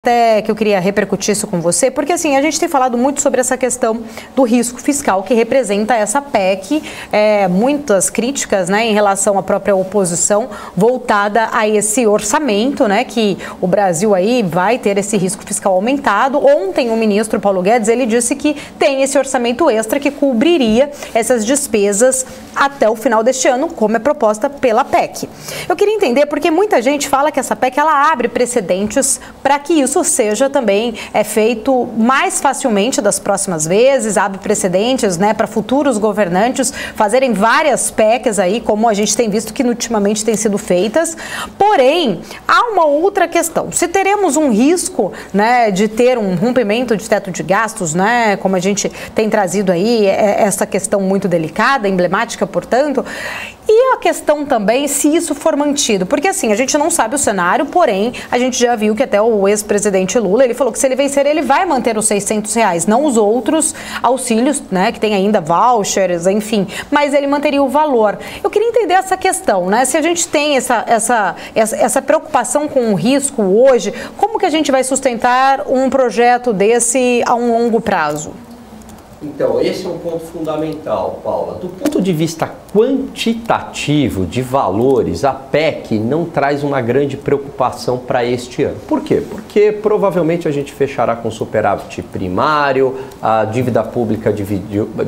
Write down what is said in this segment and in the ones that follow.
Até que eu queria repercutir isso com você, porque assim, a gente tem falado muito sobre essa questão do risco fiscal que representa essa PEC, muitas críticas, né, em relação à própria oposição voltada a esse orçamento, né, que o Brasil aí vai ter esse risco fiscal aumentado. Ontem o ministro Paulo Guedes, ele disse que tem esse orçamento extra que cobriria essas despesas até o final deste ano, como é proposta pela PEC. Eu queria entender, porque muita gente fala que essa PEC ela abre precedentes para que isso seja também feito mais facilmente das próximas vezes, abre precedentes, né, para futuros governantes fazerem várias PECs aí, como a gente tem visto que ultimamente têm sido feitas. Porém, há uma outra questão. Se teremos um risco, né, de ter um rompimento de teto de gastos, né, como a gente tem trazido aí, essa questão muito delicada, emblemática, portanto, e a questão também se isso for mantido, porque assim, a gente não sabe o cenário, porém, a gente já viu que até o ex-presidente Lula, ele falou que se ele vencer, ele vai manter os R$600, não os outros auxílios, né, que tem ainda vouchers, enfim, mas ele manteria o valor. Eu queria entender essa questão, né, se a gente tem essa preocupação com o risco hoje, como que a gente vai sustentar um projeto desse a um longo prazo? Então, esse é um ponto fundamental, Paula. Do ponto de vista quantitativo de valores, a PEC não traz uma grande preocupação para este ano. Por quê? Porque provavelmente a gente fechará com superávit primário, a dívida pública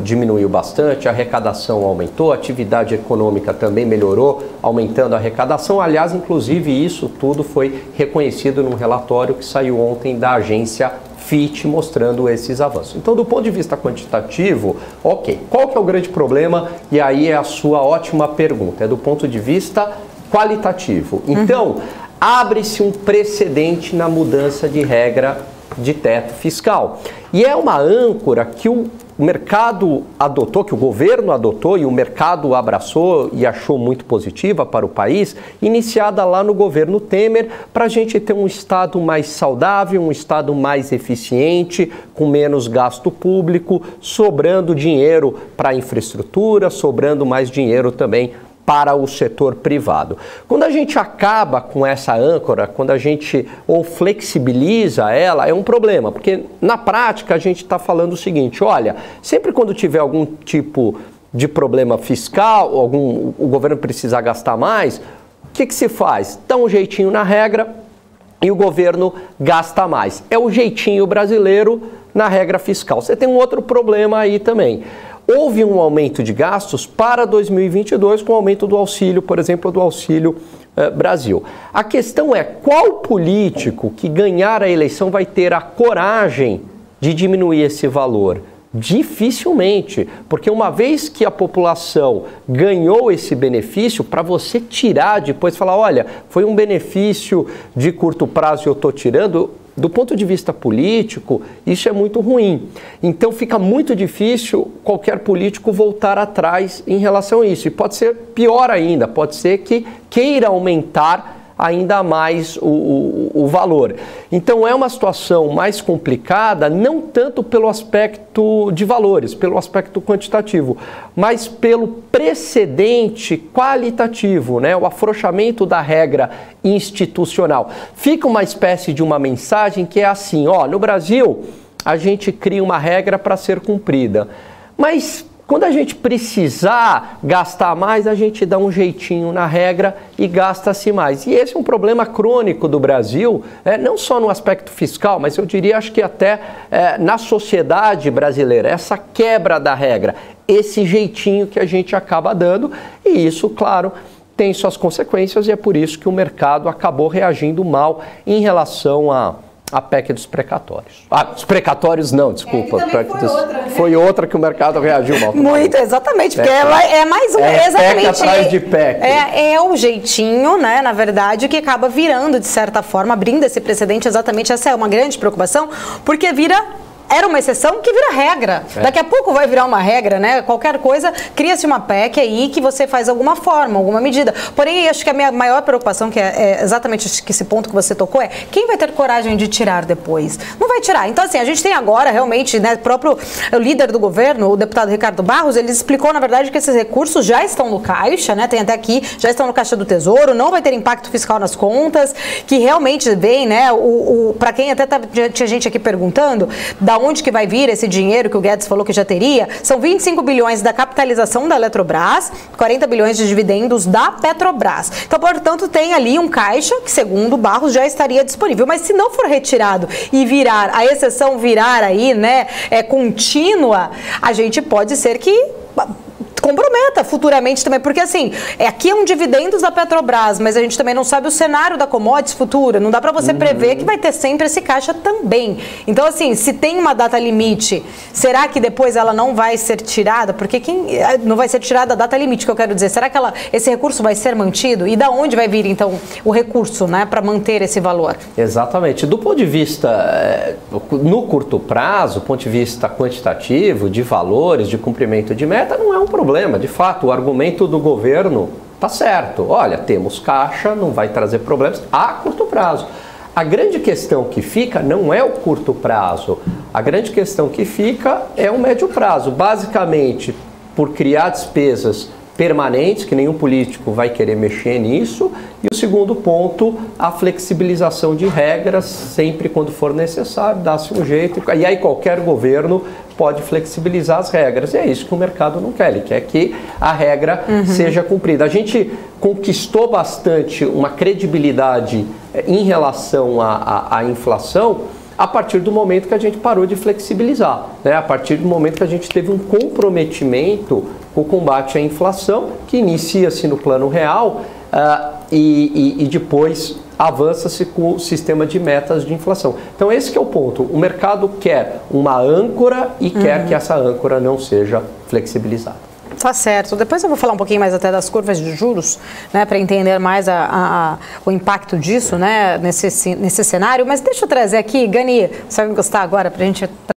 diminuiu bastante, a arrecadação aumentou, a atividade econômica também melhorou, aumentando a arrecadação. Aliás, inclusive, isso tudo foi reconhecido num relatório que saiu ontem da agência FIT, mostrando esses avanços. Então, do ponto de vista quantitativo, ok. Qual que é o grande problema? E aí é a sua ótima pergunta. É do ponto de vista qualitativo. Então, abre-se um precedente na mudança de regra de teto fiscal. E é uma âncora que o mercado adotou, que o governo adotou e o mercado abraçou e achou muito positiva para o país, iniciada lá no governo Temer, para a gente ter um Estado mais saudável, um Estado mais eficiente, com menos gasto público, sobrando dinheiro para a infraestrutura, sobrando mais dinheiro também para o setor privado. Quando a gente acaba com essa âncora, quando a gente ou flexibiliza ela, é um problema, porque na prática a gente está falando o seguinte: olha, sempre quando tiver algum tipo de problema fiscal, o governo precisar gastar mais, o que se faz? Dá um jeitinho na regra e o governo gasta mais. É o jeitinho brasileiro na regra fiscal. Você tem um outro problema aí também. Houve um aumento de gastos para 2022 com o aumento do auxílio, por exemplo, do Auxílio Brasil. A questão é qual político que ganhar a eleição vai ter a coragem de diminuir esse valor? Dificilmente, porque uma vez que a população ganhou esse benefício, para você tirar depois, falar, olha, foi um benefício de curto prazo e eu estou tirando, do ponto de vista político, isso é muito ruim. Então fica muito difícil qualquer político voltar atrás em relação a isso. E pode ser pior ainda, pode ser que queira aumentar ainda mais o valor. Então é uma situação mais complicada, não tanto pelo aspecto de valores, pelo aspecto quantitativo, mas pelo precedente qualitativo, né? O afrouxamento da regra institucional. Fica uma espécie de uma mensagem que é assim, ó, no Brasil a gente cria uma regra para ser cumprida, mas quando a gente precisar gastar mais, a gente dá um jeitinho na regra e gasta-se mais. E esse é um problema crônico do Brasil, não só no aspecto fiscal, mas eu diria, acho que até na sociedade brasileira, essa quebra da regra, esse jeitinho que a gente acaba dando, e isso, claro, tem suas consequências e é por isso que o mercado acabou reagindo mal em relação a PEC dos precatórios. Os precatórios não, desculpa. Foi outra que o mercado reagiu mal. Muito, exatamente, porque ela é mais um... exatamente, PEC atrás de PEC. É o jeitinho, né, na verdade, que acaba virando, de certa forma, abrindo esse precedente, exatamente essa é uma grande preocupação, porque vira era uma exceção que vira regra. Daqui a pouco vai virar uma regra, né? Qualquer coisa, cria-se uma PEC aí que você faz alguma forma, alguma medida. Porém, acho que a minha maior preocupação, que é exatamente esse ponto que você tocou, é quem vai ter coragem de tirar depois? Não vai tirar. Então, assim, a gente tem agora, realmente, né, o líder do governo, o deputado Ricardo Barros, ele explicou, na verdade, que esses recursos já estão no caixa, né? Tem até aqui, já estão no caixa do Tesouro, não vai ter impacto fiscal nas contas, que realmente vem, né? Para quem até tinha gente aqui perguntando, da onde que vai vir esse dinheiro que o Guedes falou que já teria, são 25 bilhões da capitalização da Eletrobras, 40 bilhões de dividendos da Petrobras. Então, portanto, tem ali um caixa que, segundo o Barros, já estaria disponível. Mas se não for retirado e virar, a exceção virar aí, né, contínua, a gente pode ser que comprometa futuramente também, porque assim, aqui é um dividendos da Petrobras, mas a gente também não sabe o cenário da commodities futura, não dá para você prever que vai ter sempre esse caixa também. Então assim, se tem uma data limite, será que depois ela não vai ser tirada? Porque não vai ser tirada a data limite, que eu quero dizer, será que esse recurso vai ser mantido? E da onde vai vir então o recurso, né, para manter esse valor? Exatamente. Do ponto de vista, no curto prazo, do ponto de vista quantitativo, de valores, de cumprimento de meta, não é um problema. De fato, o argumento do governo está certo. Olha, temos caixa, não vai trazer problemas a curto prazo. A grande questão que fica não é o curto prazo. A grande questão que fica é o médio prazo. Basicamente, por criar despesas permanentes, que nenhum político vai querer mexer nisso. E o segundo ponto, a flexibilização de regras, sempre quando for necessário, dá-se um jeito. E aí qualquer governo pode flexibilizar as regras. E é isso que o mercado não quer. Ele quer que a regra seja cumprida. A gente conquistou bastante uma credibilidade em relação à inflação a partir do momento que a gente parou de flexibilizar, né? A partir do momento que a gente teve um comprometimento com o combate à inflação, que inicia-se no plano real e depois avança-se com o sistema de metas de inflação. Então esse que é o ponto. O mercado quer uma âncora e quer que essa âncora não seja flexibilizada. Tá certo. Depois eu vou falar um pouquinho mais até das curvas de juros, né, para entender mais o impacto disso, né, nesse cenário. Mas deixa eu trazer aqui, Gani, você vai gostar agora para a gente